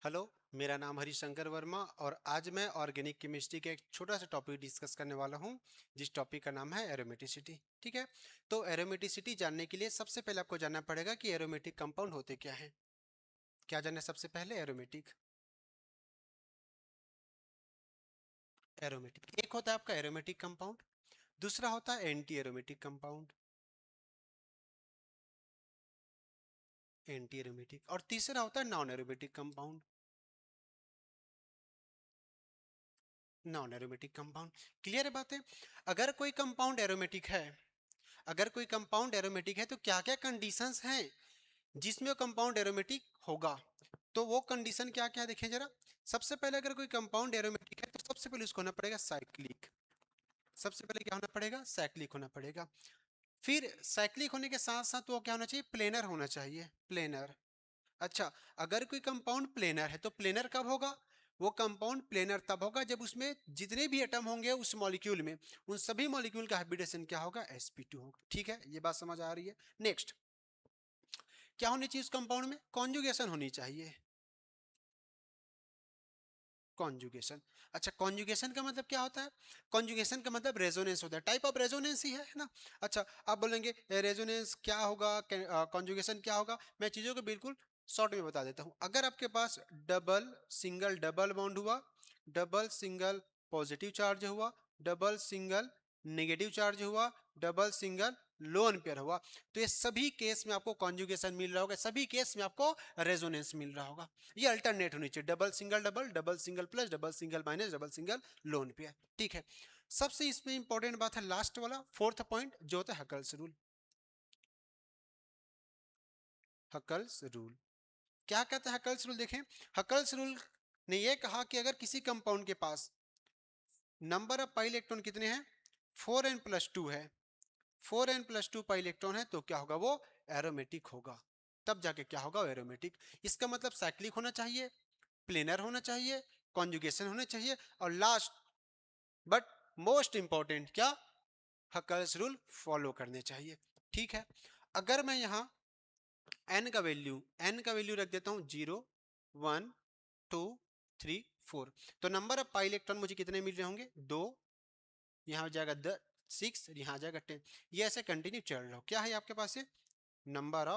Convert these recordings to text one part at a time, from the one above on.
Hello, मेरा नाम हरिशंकर वर्मा और आज मैं ऑर्गेनिक केमिस्ट्री के एक छोटा सा टॉपिक डिस्कस करने वाला हूं, जिस टॉपिक का नाम है एरोमेटिसिटी। ठीक है। तो एरोमेटिसिटी जानने के लिए सबसे पहले आपको जानना पड़ेगा कि एरोमेटिक कंपाउंड होते क्या हैं। क्या जानना है सबसे पहले? एरोमेटिक। एरोमेटिक एक होता है आपका एरोमेटिक कंपाउंड, दूसरा होता है anti aromatic compound, anti aromatic, और तीसरा होता है non aromatic compound, non aromatic compound. Clear है बात है? अगर कोई कंपाउंड एरोमेटिक है, अगर कोई कंपाउंड एरोमेटिक है तो क्या क्या कंडीशंस हैं जिसमें वो कंपाउंड एरोमेटिक होगा। तो वो कंडीशन क्या क्या देखें जरा। सबसे पहले अगर कोई कंपाउंड एरोमेटिक है तो सबसे पहले उसको होना पड़ेगा साइक्लिक। सबसे पहले क्या होना पड़ेगा? साइक्लिक होना पड़ेगा। फिर साइक्लिक होने के साथ साथ वो क्या होना चाहिए? प्लेनर होना चाहिए, प्लेनर। अच्छा, अगर कोई कंपाउंड प्लेनर है तो प्लेनर कब होगा? वो कंपाउंड प्लेनर तब होगा जब उसमें जितने भी एटम होंगे उस मॉलिक्यूल में, उन सभी मॉलिक्यूल का हाइब्रिडेशन क्या होगा? sp2 होगा। ठीक है, ये बात समझ आ रही है? नेक्स्ट, क्या होनी चाहिए उस कंपाउंड में? कॉन्जुगेशन होनी चाहिए, कॉन्जुगेशन। अच्छा, कॉन्जुगेशन का मतलब क्या होता है? कॉन्जुगेशन का मतलब रेजोनेंस होता है, टाइप ऑफ रेजोनेंस ही है ना। अच्छा, आप बोलेंगे रेजोनेंस क्या होगा, कॉन्जुगेशन क्या होगा? मैं चीजों को बिल्कुल शॉर्ट में बता देता हूं। अगर आपके पास डबल सिंगल डबल बॉन्ड हुआ, डबल सिंगल पॉजिटिव चार्ज हुआ, डबल सिंगल नेगेटिव चार्ज हुआ, डबल सिंगल लोन पेयर हुआ, तो ये सभी केस में आपको कॉन्जुगेशन मिल रहा होगा, सभी केस में आपको रेजोनेंस मिल रहा होगा। ये अल्टरनेट होनी चाहिए, double single double, double single plus, double single minus, double single lone pair. ठीक है। सबसे इसमें इंपॉर्टेंट बात है लास्ट वाला, फोर्थ पॉइंट, जो होता है हकल्स रूल। हकल्स रूल क्या कहता है? हकल्स रूल देखें। हकल्स रूल ने यह कहा कि अगर किसी कंपाउंड के पास नंबर ऑफ पाई इलेक्ट्रॉन कितने हैं? 4n+2 है, 4n+2 पाई इलेक्ट्रॉन है, तो क्या होगा? वो एरोमेटिक होगा। तब जाके क्या होगा? एरोमेटिक। इसका मतलब साइक्लिक होना चाहिए, प्लेनर होना चाहिए, कॉन्जुगेशन होना चाहिए, और लास्ट बट मोस्ट इंपॉर्टेंट क्या? हकल्स रूल फॉलो करने चाहिए। ठीक है। अगर मैं यहाँ एन का वैल्यू रख देता हूँ 0, 1, 2, 3, 4, तो नंबर ऑफ पाई इलेक्ट्रॉन मुझे कितने मिल रहे होंगे? 2। यहाँ हो जाएगा 6, यहाँ आ जाएगा 10। ये ऐसे कंटिन्यू चल रहा हो। क्या है आपके पास? ये नंबर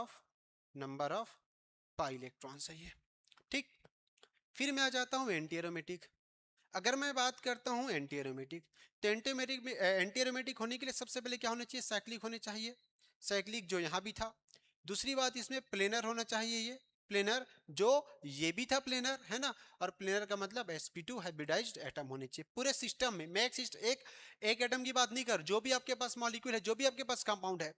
ऑफ पाई इलेक्ट्रॉन सही है। ठीक। फिर मैं आ जाता हूँ एंटी एरोमेटिक। अगर मैं बात करता हूँ एंटी एरोमेटिक, तो एंटी एरोमेटिक होने के लिए सबसे पहले क्या होना चाहिए? साइक्लिक होने चाहिए, साइक्लिक जो यहाँ भी था। दूसरी बात, इसमें प्लेनर होना चाहिए, ये प्लेनर, जो ये भी था प्लेनर, है ना। और प्लेनर का मतलब sp2 हाइब्रिडाइज्ड एटम होने चाहिए पूरे सिस्टम में। मैं एक एटम की बात नहीं कर, जो भी आपके पास मॉलिक्यूल है, जो भी आपके पास कंपाउंड है,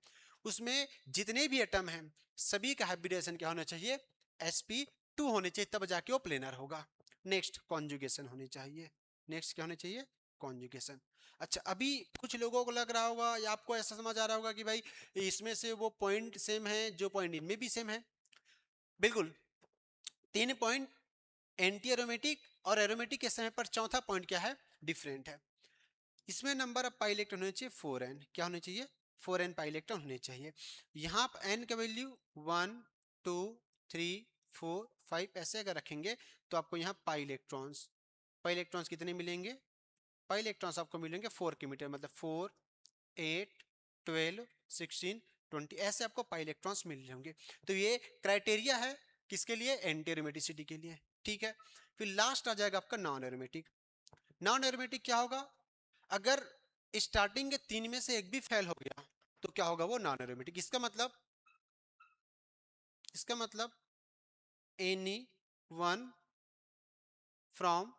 उसमें जितने भी एटम हैं सभी का हाइब्रिडेशन क्या होना चाहिए? sp2 होने चाहिए, तब जाके वो प्लेनर होगा। नेक्स्ट, कॉन्जुगेशन होनी चाहिए। नेक्स्ट क्या होना चाहिए? कॉन्जुगेशन। अच्छा, अभी कुछ लोगों को लग रहा होगा या आपको ऐसा समझ आ रहा होगा कि भाई इसमें से वो पॉइंट सेम है जो पॉइंट इनमें भी सेम है। बिल्कुल, 3 पॉइंट एंटी एरोमेटिक और एरोमेटिक के समय पर चौथा पॉइंट क्या है? डिफरेंट है। इसमें नंबर ऑफ पाई इलेक्ट्रॉन होने चाहिए 4n। क्या होने चाहिए? 4n पाई इलेक्ट्रॉन होने चाहिए। यहाँ आप n का वैल्यू 1, 2, 3, 4, 5 ऐसे अगर रखेंगे तो आपको यहाँ पाई इलेक्ट्रॉन्स कितने मिलेंगे? पाई इलेक्ट्रॉन्स आपको मिलेंगे 4 के मीटर, मतलब 4, 8, 12, 16, 20 ऐसे आपको पाई इलेक्ट्रॉन्स मिल रहे होंगे। तो ये क्राइटेरिया है किसके लिए? एंटी एरोमेटिसिटी के लिए। ठीक है। फिर लास्ट आ जाएगा आपका नॉन एरोमेटिक। नॉन एरोमेटिक क्या होगा? अगर स्टार्टिंग के 3 में से एक भी फेल हो गया तो क्या होगा? वो नॉन एरोमेटिक। इसका मतलब any one from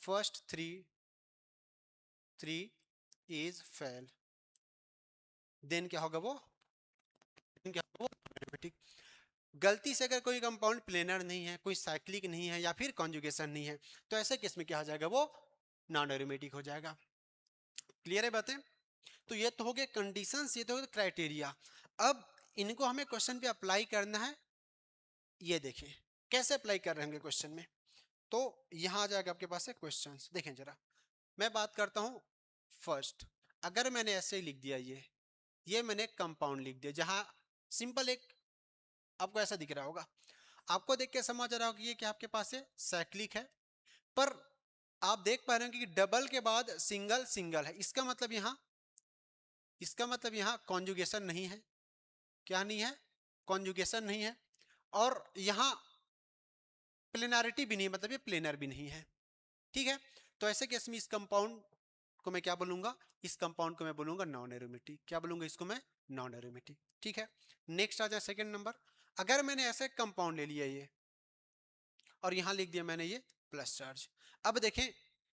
first three is fail, then क्या होगा? वो एरोमेटिक। गलती से अगर कोई कंपाउंड प्लेनर नहीं है, कोई साइक्लिक नहीं है, या फिर कॉन्जुगेशन नहीं है, तो ऐसे केस में क्या हो जाएगा? वो नॉन एरोमेटिक हो जाएगा। क्लियर है बातें? तो ये तो हो गए कंडीशंस, ये तो हो गए क्राइटेरिया। अब इनको हमें क्वेश्चन पे अप्लाई करना है। ये देखें कैसे अप्लाई कर रहे होंगे क्वेश्चन में। तो यहां आ जाएगा आपके पास है क्वेश्चंस, देखें जरा। मैं बात करता हूं फर्स्ट। अगर मैंने ऐसे ही लिख दिया, ये मैंने कंपाउंड लिख दिया, जहां सिंपल एक आपको ऐसा दिख रहा होगा। आपको देख के समझ आ रहा होगा कि ये क्या आपके पास है, साइक्लिक है। पर आप देख पा रहे हो कि डबल के बाद सिंगल सिंगल है, इसका मतलब यहाँ कॉन्जुगेशन नहीं है। क्या नहीं है? कॉन्जुगेशन नहीं है। और यहाँ प्लेनारिटी भी नहीं है, मतलब ये प्लेनर भी नहीं है। ठीक है, तो ऐसे केस में इस कंपाउंड को मैं क्या बोलूंगा, इस कंपाउंड को मैं बोलूंगा नॉन एरोमेटिक। क्या बोलूंगा इसको मैं? Non aromatic. ठीक है, नेक्स्ट आ जाए सेकंड नंबर। अगर मैंने ऐसे कंपाउंड ले लिया ये और यहां लिख दिया मैंने ये प्लस चार्ज। अब देखें,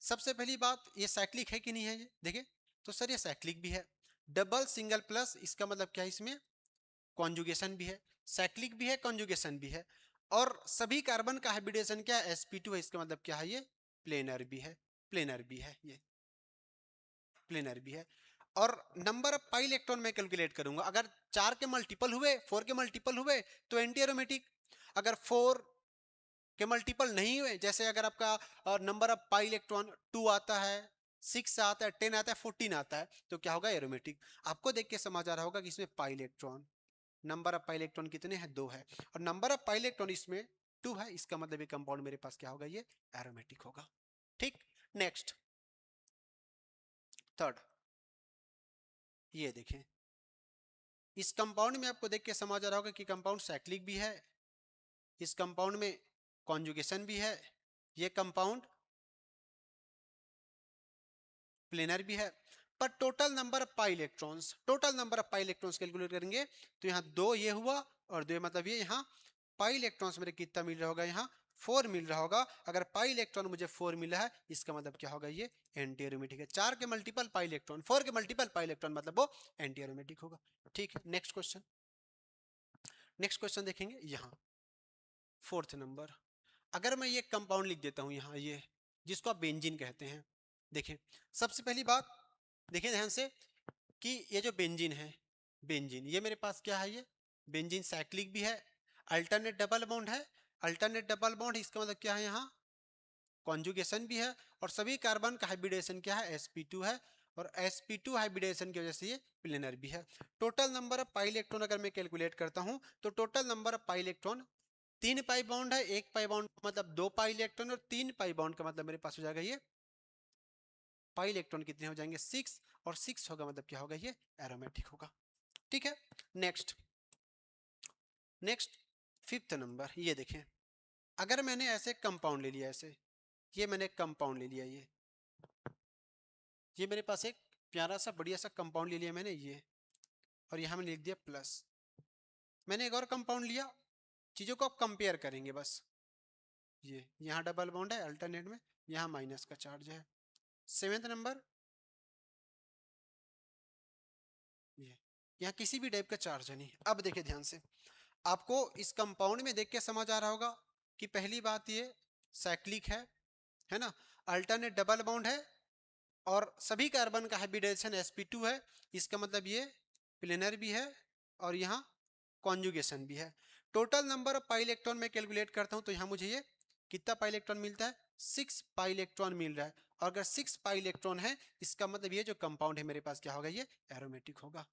सबसे पहली बात, ये साइक्लिक है कि नहीं है? ये देखें तो सर ये साइक्लिक भी है। डबल सिंगल प्लस, इसका मतलब क्या है, इसमें कॉन्जुगेशन भी है, साइक्लिक भी है, कॉन्जुगेशन भी है। और सभी कार्बन का हाइब्रिडेशन क्या है? sp2 है। इसका मतलब क्या है? ये प्लेनर भी है, प्लेनर भी है, ये प्लेनर भी है। और नंबर ऑफ पाई इलेक्ट्रॉन मैं कैलकुलेट करूंगा। अगर 4 के मल्टीपल हुए, 4 के मल्टीपल हुए तो एंटी एरोमेटिक। अगर 4 के मल्टीपल नहीं हुए, जैसे अगर आपका नंबर ऑफ पाई इलेक्ट्रॉन 2 आता है, 6 आता है, 10 आता है, 14 आता है, तो क्या होगा? एरोमेटिक। आपको देख के समझ आ रहा होगा कि इसमें pi electron, number of pi electron कितने हैं? 2 है। और नंबर ऑफ पाई इलेक्ट्रॉन इसमें 2 है, इसका मतलब ये कंपाउंड मेरे पास क्या होगा? ये एरोमेटिक होगा। ठीक, नेक्स्ट थर्ड, ये देखें, इस कंपाउंड में आपको देख के समझ आ रहा होगा कि कंपाउंड साइक्लिक भी है, इस कंपाउंड में कॉन्जुगेशन भी है, ये कंपाउंड प्लेनर भी है। पर total number of pi electrons, total number of pi electrons calculate करेंगे तो यहाँ 2 ये हुआ और 2 मतलब ये, यहाँ पाई इलेक्ट्रॉन्स मेरे कितना मिल रहा होगा? यहाँ 4 मिल रहा होगा। अगर पाई इलेक्ट्रॉन मुझे 4 मिला है, इसका मतलब क्या होगा? ये एंटी एरोमेटिक है। 4 के मल्टीपल पाई इलेक्ट्रॉन, 4 के मल्टीपल पाई इलेक्ट्रॉन मतलब वो एंटी एरोमेटिक होगा। ठीक है, नेक्स्ट क्वेश्चन, नेक्स्ट क्वेश्चन देखेंगे यहाँ फोर्थ नंबर। अगर मैं ये कंपाउंड लिख देता हूँ यहाँ, ये जिसको आप बेंजीन कहते हैं। देखें, सबसे पहली बात देखिए ध्यान से कि ये जो बेंजीन है, बेंजीन ये मेरे पास क्या है? ये बेंजीन साइक्लिक भी है, अल्टरनेट डबल बॉन्ड है। अल्टरनेट डबल बॉन्ड, इसका मतलब क्या है? यहाँ कॉन्जुगेशन भी है। और सभी कार्बन का हाइब्रिडेशन क्या है? sp2 है। और sp2 हाइब्रिडेशन की वजह से ये प्लेनर भी है। Total number of pi electron अगर मैं कैलकुलेट करता हूं तो total number of pi electron, 3 pi bond है, 1 पाई बॉन्ड मतलब 2 पाई इलेक्ट्रॉन, और 3 पाई बॉन्ड का मतलब मेरे पास हो जाएगा ये पाई इलेक्ट्रॉन कितने हो जाएंगे? 6। और 6 होगा मतलब क्या होगा? ये एरोमेटिक होगा। ठीक है, नेक्स्ट, नेक्स्ट फिफ्थ नंबर, ये देखें, अगर मैंने ऐसे कंपाउंड ले लिया, ऐसे ये मैंने कंपाउंड ले लिया, ये मेरे पास एक प्यारा सा बढ़िया सा कंपाउंड ले लिया मैंने ये, और यहाँ मैंने लिख दिया प्लस। मैंने एक और कंपाउंड लिया, चीजों को आप कंपेयर करेंगे बस। ये यहाँ डबल बॉन्ड है अल्टरनेट में, यहाँ माइनस का चार्ज है। सेवेंथ नंबर, ये यहाँ किसी भी टाइप का चार्ज है नहीं। अब देखिए ध्यान से, आपको इस कंपाउंड में देख के समझ आ रहा होगा कि पहली बात ये साइक्लिक है ना, अल्टरनेट डबल बॉन्ड है, और सभी कार्बन का हाइब्रिडेशन sp2 है। इसका मतलब ये प्लेनर भी है और यहाँ कॉन्जुगेशन भी है। Total number of pi electron में कैलकुलेट करता हूँ तो यहाँ मुझे ये कितना पाई इलेक्ट्रॉन मिलता है? 6 पाई इलेक्ट्रॉन मिल रहा है। और अगर 6 पाई इलेक्ट्रॉन है, इसका मतलब ये जो कंपाउंड है मेरे पास क्या होगा? ये एरोमेटिक होगा।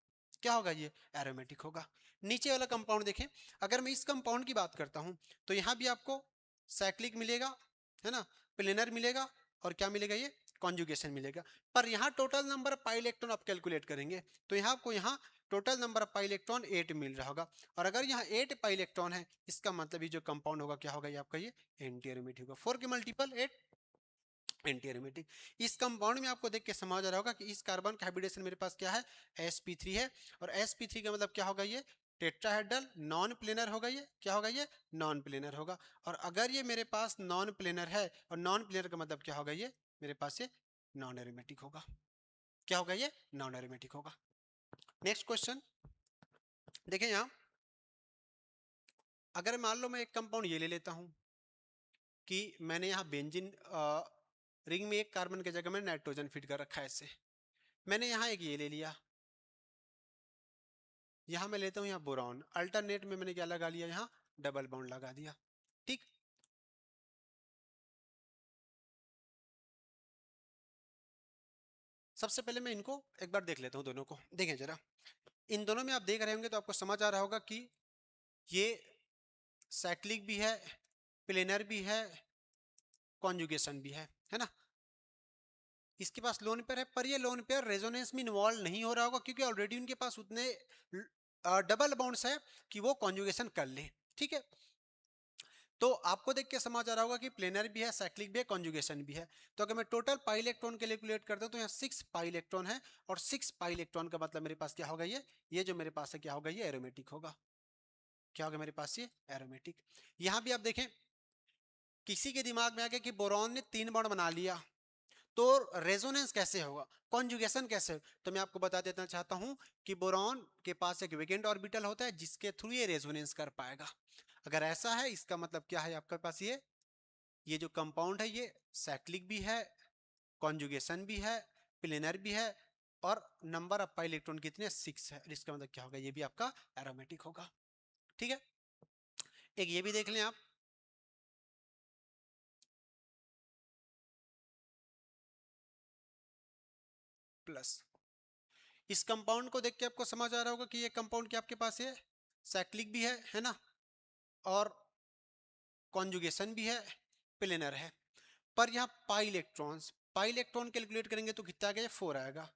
क्या होगा? ये एरोमेटिक होगा। नीचे वाला कंपाउंड देखें, अगर मैं इस कंपाउंड की बात करता हूँ तो यहाँ भी आपको साइक्लिक मिलेगा, है ना, प्लेनर मिलेगा, और क्या मिलेगा? ये कॉन्जुगेशन मिलेगा। पर यहाँ total number of pi electron आप कैलकुलेट करेंगे तो यहाँ आपको यहाँ total number of pi electron 8 मिल रहा होगा। और अगर यहाँ 8 पाई इलेक्ट्रॉन है, इसका मतलब ये जो कंपाउंड होगा क्या होगा? ये आपका ये एंटी एरोमेटिक होगा। 4 के मल्टीपल 8, एंटी एरोमेटिक। इस कंपाउंड में आपको देख के समझ आ रहा होगा कि इस कार्बन का हाइब्रिडेशन मेरे पास क्या है? sp3 है। और sp3 का मतलब क्या होगा? ये टेट्राहेड्रल नॉन प्लेनर होगा। ये क्या होगा? ये नॉन प्लेनर होगा। और अगर ये मेरे पास नॉन प्लेनर है, और नॉन प्लेनर का मतलब क्या होगा? ये मेरे पास ये नॉन एरोमेटिक होगा। क्या होगा? ये नॉन एरोमेटिक होगा। नेक्स्ट क्वेश्चन देखें, यहाँ अगर मान लो मैं एक कंपाउंड ये ले लेता हूं कि मैंने यहाँ बेंजीन रिंग में एक कार्बन की जगह में नाइट्रोजन फिट कर रखा है ऐसे, मैंने यहाँ एक ये ले लिया, यहाँ मैं लेता हूँ यहाँ बोरॉन, अल्टरनेट में मैंने क्या लगा लिया? यहाँ डबल बॉन्ड लगा दिया। ठीक, सबसे पहले मैं इनको एक बार देख लेता हूँ दोनों को। देखें जरा, इन दोनों में आप देख रहे होंगे तो आपको समझ आ रहा होगा कि ये साइक्लिक भी है, प्लेनर भी है, कॉन्जुगेशन भी है ना। इसके पास लोन पेयर है, पर ये लोन पेयर रेजोनेंस में इन्वॉल्व नहीं हो रहा होगा क्योंकि ऑलरेडी उनके पास उतने डबल बॉन्ड्स है कि वो कॉन्जुगेशन कर ले। ठीक है, तो आपको देख के समझ आ रहा होगा कि प्लेनर भी है, साइक्लिक भी है, कॉन्जुगेशन भी है। तो अगर मैं टोटल पाई इलेक्ट्रॉन कैलकुलेट करता हूं तो यहाँ 6 पाई इलेक्ट्रॉन है, और 6 पाई इलेक्ट्रॉन का मतलब मेरे पास क्या होगा, ये जो मेरे पास है क्या होगा, ये एरोमेटिक होगा। क्या होगा मेरे पास, ये एरोमेटिक। यहाँ भी आप देखें, किसी के दिमाग में आ गया कि बोरॉन ने 3 बॉन्ड बना लिया, तो रेजोनेंस कैसे होगा, कॉन्जुगेशन कैसे होगा? तो मैं आपको बता देना चाहता हूं कि बोरॉन के पास एक वेकेंट ऑर्बिटल होता है जिसके थ्रू ये रेजोनेंस कर पाएगा। अगर ऐसा है, इसका मतलब क्या है आपके पास, ये जो कंपाउंड है ये साइक्लिक भी है, कॉन्जुगेशन भी है, प्लेनर भी है, और नंबर ऑफ पाई इलेक्ट्रॉन कितने, 6 है। इसका मतलब क्या होगा, ये भी आपका एरोमेटिक होगा। ठीक है, एक ये भी देख लें आप, प्लस। इस कंपाउंड को देख के आपको समझ आ रहा होगा कि ये कंपाउंड क्या आपके पास है, साइक्लिक भी है ना, और कॉन्जुगेशन भी है, प्लेनर है। पर यहाँ पाई इलेक्ट्रॉन कैलकुलेट करेंगे तो कितना आ गया, 4 आएगा।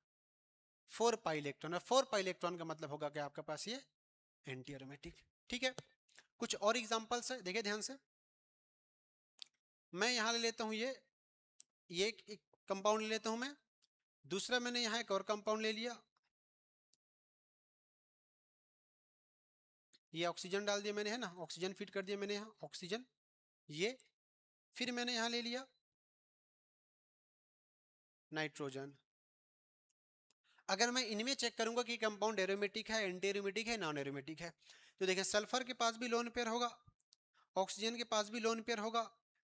4 पाई इलेक्ट्रॉन, और 4 पाई इलेक्ट्रॉन का मतलब होगा कि आपके पास ये एंटी एरोमेटिक। ठीक है, कुछ और एग्जांपल्स है, देखिए ध्यान से। मैं यहाँ ले लेता हूँ ये एक कंपाउंड ले लेता हूँ मैं, दूसरा मैंने यहाँ एक और कंपाउंड ले लिया, ये ऑक्सीजन डाल दिया मैंने, है ना, ऑक्सीजन फिट कर दिया मैंने यहाँ, ऑक्सीजन ये। फिर मैंने यहाँ ले लिया नाइट्रोजन। अगर मैं इनमें चेक करूंगा कि कंपाउंड एरोमेटिक है, एंटी एरोमेटिक है, नॉन एरोमेटिक है, तो देखिए सल्फर के पास भी लोन पेयर होगा, ऑक्सीजन के पास भी लोन पेयर होगा,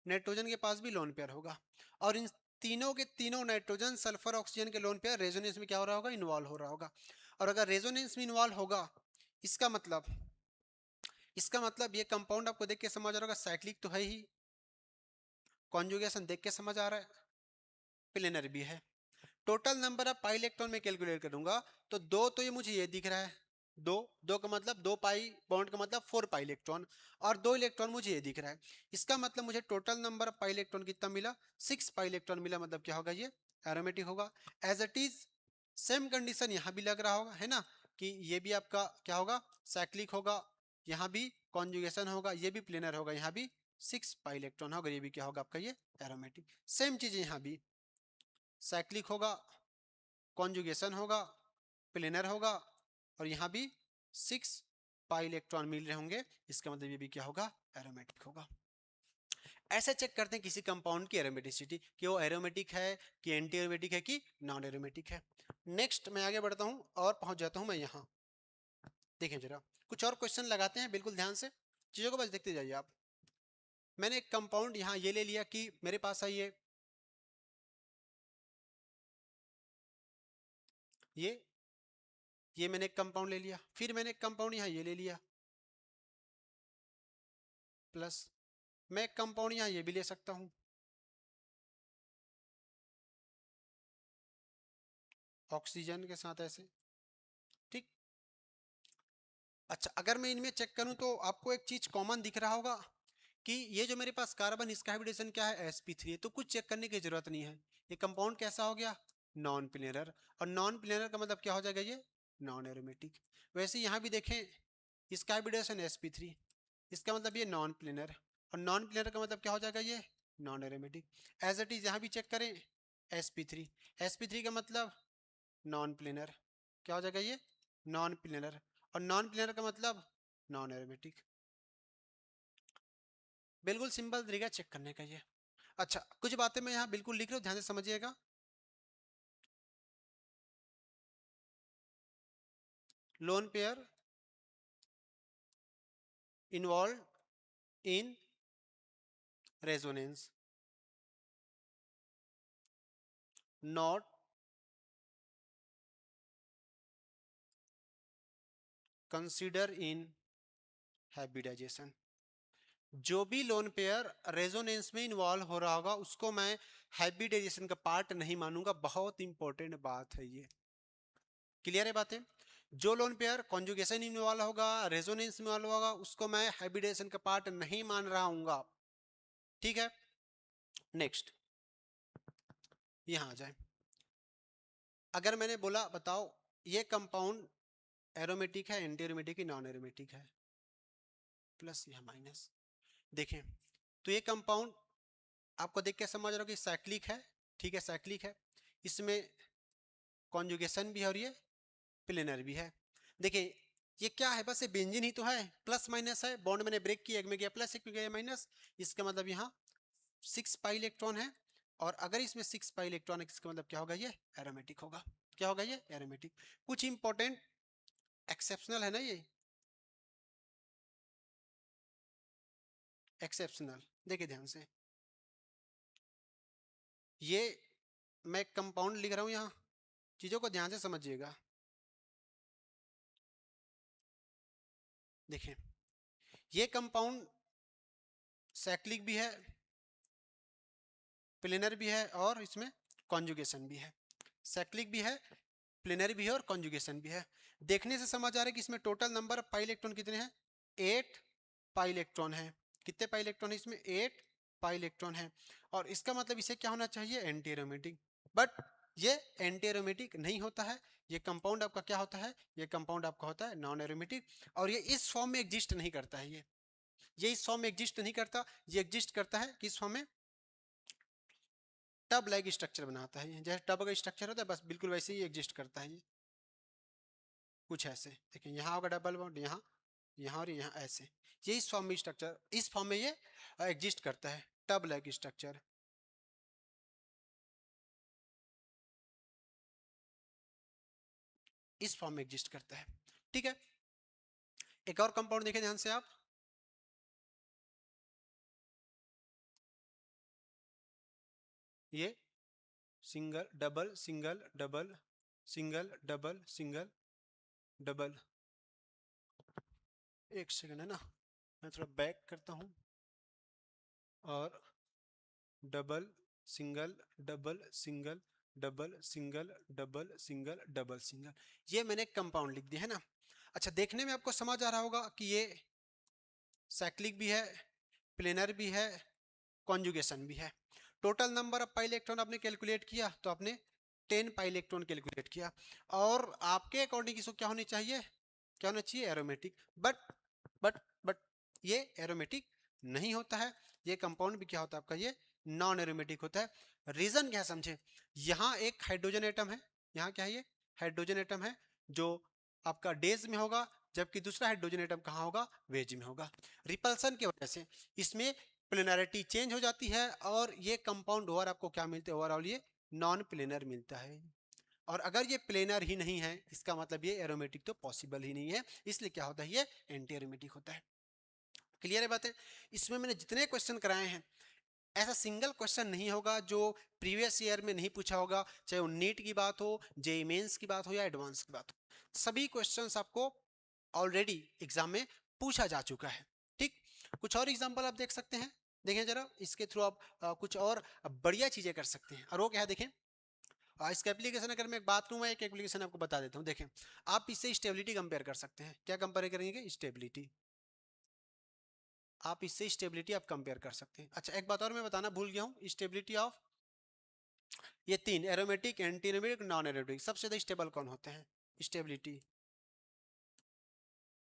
नाइट्रोजन के पास भी लोन पेयर होगा, और इन तीनों के तीनों नाइट्रोजन, सल्फर, ऑक्सीजन के लोन पेयर रेजोनेंस में क्या हो रहा होगा, इन्वॉल्व हो रहा होगा। और अगर रेजोनेंस में इन्वॉल्व होगा, इसका मतलब ये कंपाउंड आपको देख के समझ आ रहा होगा, साइक्लिक तो है ही, कॉन्जुगेशन देख के समझ आ रहा है, प्लेनर भी है। Total number of pi electron में कैलकुलेट करूंगा तो दो, तो ये मुझे ये दिख रहा है, दो, दो का मतलब 2 पाई बॉन्ड का मतलब 4 पाई इलेक्ट्रॉन, और 2 इलेक्ट्रॉन मुझे ये दिख रहा है। इसका मतलब मुझे total number of pi electron कितना मिला, 6 पाई इलेक्ट्रॉन मिला, मतलब क्या होगा, ये एरोमेटिक होगा। As it is same condition यहाँ भी लग रहा होगा, है ना, कि ये भी आपका क्या होगा, साइक्लिक होगा, यहाँ भी कॉन्जुगेशन होगा, ये भी प्लेनर होगा, यहाँ भी 6 पाई इलेक्ट्रॉन होगा, ये भी क्या होगा आपका, ये एरोमेटिक। सेम चीज यहाँ भी साइक्लिक होगा, कॉन्जुगेशन होगा, प्लेनर होगा, और यहाँ भी 6 पाई इलेक्ट्रॉन मिल रहे होंगे, इसका मतलब ये भी क्या होगा, एरोमेटिक होगा। ऐसे चेक करते हैं किसी कंपाउंड की एरोमेटिसिटी, कि वो एरोमेटिक है, कि एंटी एरोमेटिक है, कि नॉन एरोमेटिक है। नेक्स्ट मैं आगे बढ़ता हूँ और पहुंच जाता हूँ मैं यहाँ। देखें जरा, कुछ और क्वेश्चन लगाते हैं, बिल्कुल ध्यान से चीजों को बस देखते जाइए आप। मैंने एक कंपाउंड यहाँ ये ले लिया कि मेरे पास है ये मैंने एक कंपाउंड ले लिया, फिर मैंने एक कंपाउंड यहाँ ये ले लिया, प्लस मैं एक कंपाउंड यहाँ ये भी ले सकता हूँ, ऑक्सीजन के साथ ऐसे। ठीक, अच्छा अगर मैं इनमें चेक करूं तो आपको एक चीज कॉमन दिख रहा होगा कि ये जो मेरे पास कार्बन, इसका हाइब्रिडेशन क्या है, sp3 है, तो कुछ चेक करने की जरूरत नहीं है। ये कंपाउंड कैसा हो गया, नॉन प्लेनर, और नॉन प्लेनर का मतलब क्या हो जाएगा, ये नॉन एरोमेटिक। वैसे यहाँ भी देखें, इसका हाइब्रिडेशन sp3, इसका मतलब ये नॉन प्लेनर, और नॉन प्लेनर का मतलब क्या हो जाएगा, ये non aromatic. As it is यहाँ भी चेक करें, sp3, sp3 का मतलब नॉन प्लेनर, क्या हो जाएगा, ये नॉन प्लेनर, और नॉन प्लेनर का मतलब नॉन एरोमेटिक। बिल्कुल सिंपल तरीका चेक करने का ये। अच्छा कुछ बातें मैं यहाँ बिल्कुल लिख रहा हूँ, ध्यान से समझिएगा। Lone pair involve in resonance, not consider in hybridisation. जो भी लोन पेयर रेजोनेंस में इन्वॉल्व हो रहा होगा उसको मैं हाइब्रिडाइजेशन का पार्ट नहीं मानूंगा, बहुत इंपॉर्टेंट बात है ये। क्लियर है बातें। जो लोन पेयर कॉन्जुगेशन में वाला होगा, रेजोनेंस में वाला होगा, उसको मैं हाइब्रिडेशन का पार्ट नहीं मान रहा हूँ। ठीक है, नेक्स्ट यहां आ जाए। अगर मैंने बोला बताओ ये कंपाउंड एरोमेटिक है, एंटी एरोमेटिक है, नॉन एरोमेटिक है, प्लस या माइनस, देखें तो ये कंपाउंड आपको देख के समझ रहा हो कि साइक्लिक है। ठीक है, साइक्लिक है, इसमें कॉन्जुगेशन भी है और ये प्लेनर भी है। देखिए ये क्या है, बस ये बेंजीन ही तो है, प्लस माइनस है, बॉन्ड मैंने ब्रेक किया, एक में गया प्लस, एक में गया माइनस, इसका मतलब यहाँ 6 पाई इलेक्ट्रॉन है। और अगर इसमें 6 पाई इलेक्ट्रॉन है, इसका मतलब क्या होगा, ये एरोमेटिक होगा। क्या होगा, ये एरोमेटिक। कुछ इंपॉर्टेंट एक्सेप्शनल है ना, ये एक्सेप्शनल, देखिए ध्यान से, ये मैं कंपाउंड लिख रहा हूं यहाँ, चीजों को ध्यान से समझिएगा। देखिए ये कंपाउंड साइक्लिक भी है, प्लेनर भी है और इसमें कॉन्जुगेशन भी है। साइक्लिक भी है, प्लेनर भी है और कॉन्जुगेशन भी है। देखने से समझ आ रहा है कि इसमें टोटल नंबर पाई इलेक्ट्रॉन कितने हैं, 8 पाई इलेक्ट्रॉन है। कितने पाई इलेक्ट्रॉन है इसमें, 8 पाई इलेक्ट्रॉन है। और इसका मतलब इसे क्या होना चाहिए, एंटी एरोमेटिक। बट ये एंटी एरोमेटिक नहीं होता है। ये कंपाउंड आपका क्या होता है, ये कंपाउंड आपका होता है नॉन एरोमेटिक। और ये इस फॉर्म में एग्जिस्ट नहीं करता है, ये इस फॉर्म में एग्जिस्ट नहीं करता। ये एग्जिस्ट करता है किस फॉर्म में, टब लाइक स्ट्रक्चर बनाता है। जैसे टब का स्ट्रक्चर होता है, बस बिल्कुल वैसे ही एग्जिस्ट करता है ये, कुछ ऐसे। देखिए यहाँ होगा डबल बॉन्ड, यहाँ यहाँ और यहाँ ऐसे, ये इस फॉर्म में स्ट्रक्चर, इस फॉर्म में ये एग्जिस्ट करता है, टब लाइक स्ट्रक्चर। इस फॉर्म में एग्जिस्ट करता है। ठीक है, एक और कंपाउंड देखें ध्यान से आप, ये single double single double single double single double. एक सेकंड है ना, मैं थोड़ा बैक करता हूँ। और double single double single double single double single double single, ये मैंने कंपाउंड लिख दिया है ना। अच्छा, देखने में आपको समझ आ रहा होगा कि ये साइक्लिक भी है, प्लेनर भी है, कॉन्जुगेशन भी है। Total number of pi electron आपने कैलकुलेट किया तो आपने 10 पाई इलेक्ट्रॉन कैलकुलेट किया। और आपके अकॉर्डिंग इसको क्या होनी चाहिए, क्या होना चाहिए, एरोमेटिक। बट बट बट ये एरोमेटिक नहीं होता है। ये कंपाउंड भी क्या होता है आपका, ये नॉन एरोमेटिक होता है। रीजन क्या समझे, यहाँ एक हाइड्रोजन एटम है, यहाँ क्या है, ये हाइड्रोजन एटम है जो आपका डेज में होगा, जबकि दूसरा हाइड्रोजन एटम कहाँ होगा, वेज में होगा। रिपल्सन की वजह से इसमें प्लेनरिटी चेंज हो जाती है और ये कंपाउंड ओवर आपको क्या मिलते हैं, ओवरऑल ये नॉन प्लेनर मिलता है। और अगर ये प्लेनर ही नहीं है, इसका मतलब ये एरोमेटिक तो पॉसिबल ही नहीं है, इसलिए क्या होता है, ये एंटी एरोमेटिक होता है। क्लियर है बात है। इसमें मैंने जितने क्वेश्चन कराए हैं, ऐसा सिंगल क्वेश्चन नहीं होगा जो प्रीवियस ईयर में नहीं पूछा होगा, चाहे वो नीट की बात हो, जेईई मेंस की बात हो या एडवांस की बात हो। सभी क्वेश्चंस आपको ऑलरेडी एग्जाम में पूछा जा चुका है। ठीक, कुछ और एग्जांपल आप देख सकते हैं, देखें जरा, इसके थ्रू आप कुछ और बढ़िया चीजें कर सकते हैं। और वो क्या है, देखें इसका एप्लीकेशन, अगर मैं एक बात करूँ, मैं एक एप्लीकेशन आपको बता देता हूँ। देखें आप इससे स्टेबिलिटी कंपेयर कर सकते हैं। क्या कंपेयर करेंगे, स्टेबिलिटी। आप इससे स्टेबिलिटी आप कंपेयर कर सकते हैं। अच्छा, एक बात और मैं बताना भूल गया हूँ, स्टेबिलिटी ऑफ ये तीन, aromatic, anti aromatic, non aromatic, सबसे ज्यादा स्टेबल कौन होते हैं, स्टेबिलिटी।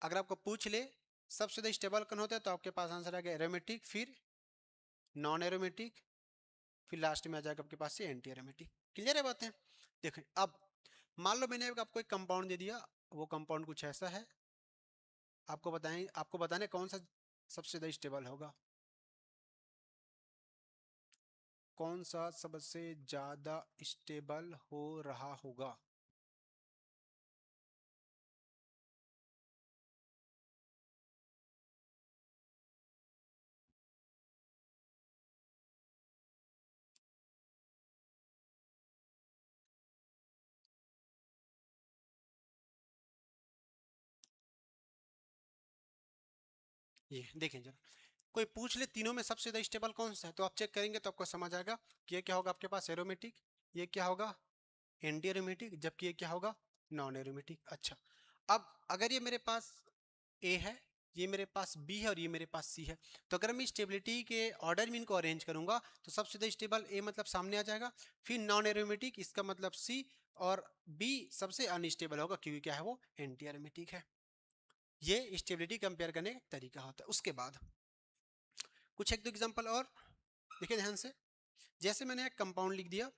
अगर आपको पूछ ले सबसे ज्यादा स्टेबल कौन होता है, तो आपके पास आंसर आ गया एरोमेटिक, फिर नॉन एरोमेटिक, फिर लास्ट में आ जाएगा आपके पास से एंटी एरोमेटिक। क्लियर है बातें। देखें अब मान लो मैंने आपको एक कंपाउंड दे दिया, वो कंपाउंड कुछ ऐसा है, आपको बताएं, आपको बताने कौन सा सबसे ज्यादा स्टेबल होगा, कौन सा सबसे ज्यादा स्टेबल हो रहा होगा। ये देखें जरा, कोई पूछ ले तीनों में सबसे ज्यादा स्टेबल कौन सा है, तो आप चेक करेंगे तो आपको समझ आएगा कि ये क्या होगा आपके पास, एरोमेटिक, ये क्या होगा, एंटी एरोमेटिक, जबकि ये क्या होगा, नॉन एरोमेटिक। अच्छा, अब अगर ये मेरे पास ए है, ये मेरे पास बी है और ये मेरे पास सी है, तो अगर मैं स्टेबिलिटी के ऑर्डर में इनको अरेंज करूंगा तो सबसे ज्यादा स्टेबल ए मतलब सामने आ जाएगा, फिर नॉन एरोमेटिक इसका मतलब सी, और बी सबसे अनस्टेबल होगा क्योंकि क्या है वो एंटी एरोमेटिक है। ये स्टेबिलिटी कंपेयर करने का तरीका होता है। उसके बाद कुछ एक दो एग्जांपल और देखिए ध्यान से। जैसे मैंने एक कंपाउंड लिख दिया,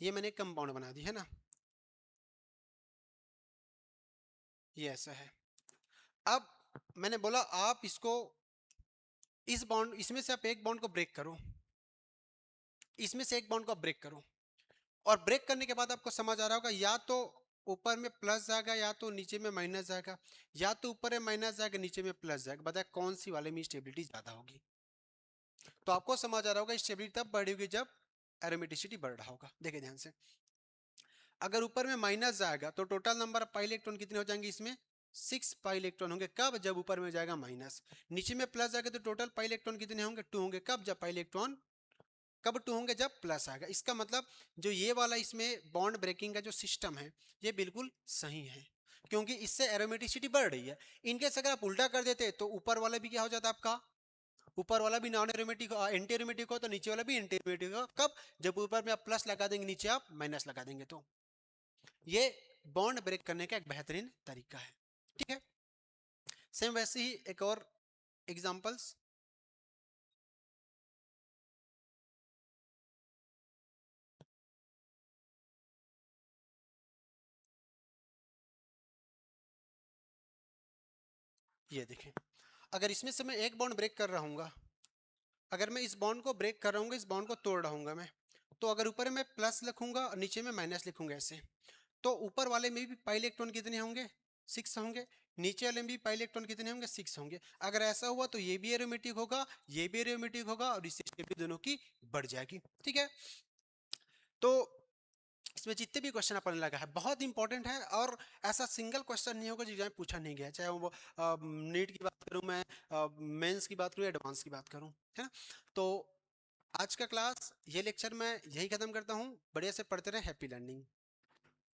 ये मैंने एक कंपाउंड बना दी है ना, ये ऐसा है। अब मैंने बोला आप इसको, इस बॉन्ड इसमें से आप एक बॉन्ड को ब्रेक करो, इसमें से एक बॉन्ड को ब्रेक करो, और ब्रेक करने के बाद आपको समझ आ रहा होगा या तो ऊपर में प्लस जाएगा या तो नीचे में माइनस जाएगा, या तो ऊपर में माइनस जाएगा नीचे में प्लस जाएगा, बताए कौन सी वाले में स्टेबिलिटी ज्यादा होगी। तो आपको समझ आ रहा होगा स्टेबिलिटी तब बढ़ेगी जब एरोमेटिसिटी बढ़ रहा होगा। देखिए ध्यान से, अगर ऊपर में माइनस जाएगा तो total number of pi electron कितने हो जाएंगे इसमें, 6 पाई इलेक्ट्रॉन होंगे। कब, जब ऊपर में जाएगा माइनस। नीचे में प्लस जाएगा तो टोटल पाई इलेक्ट्रॉन कितने होंगे, 2 होंगे। कब, जब पाई इलेक्ट्रॉन, कब 2 होंगे, जब प्लस आएगा। इसका मतलब जो ये वाला इसमें बॉन्ड ब्रेकिंग का जो सिस्टम है ये बिल्कुल सही है, क्योंकि इससे एरोमेटिसिटी बढ़ रही है। इनकेस अगर आप उल्टा कर देते तो ऊपर वाला भी क्या हो जाता आपका, ऊपर वाला भी नॉन एरोमेटिक एंटी एरोमेटिक हो, तो नीचे वाला भी एंटी एरोमेटिक हो। कब, जब ऊपर में आप प्लस लगा देंगे नीचे आप माइनस लगा देंगे। तो ये बॉन्ड ब्रेक करने का एक बेहतरीन तरीका है। ठीक है, सेम वैसे ही एक और एग्जांपल्स। ये देखें, अगर इसमें से मैं एक बॉन्ड ब्रेक कर रहा हूँ, अगर मैं इस बॉन्ड को ब्रेक कर रहा हूँ, इस बॉन्ड को तोड़ रहा हूँ मैं, तो अगर ऊपर में प्लस लिखूंगा और नीचे में माइनस लिखूंगा ऐसे, तो ऊपर वाले में भी पाई इलेक्ट्रॉन कितने होंगे, 6 होंगे। नीचे वाले में भी पाई इलेक्ट्रॉन कितने होंगे, 6 होंगे। अगर ऐसा हुआ तो ये भी एरोमेटिक होगा, ये भी एरोमेटिक होगा, और इससे स्टेबिलिटी दोनों की बढ़ जाएगी। ठीक है, तो इसमें जितने भी क्वेश्चन अपन लगा है बहुत इंपॉर्टेंट है, और ऐसा सिंगल क्वेश्चन नहीं होगा जो एग्जाम में पूछा नहीं गया, चाहे वो नीट की बात करूं मैं, मेंस की बात करूं, एडवांस की बात करूं, है ना। तो आज का क्लास, ये लेक्चर मैं यही खत्म करता हूं। बढ़िया से पढ़ते रहे। Happy learning.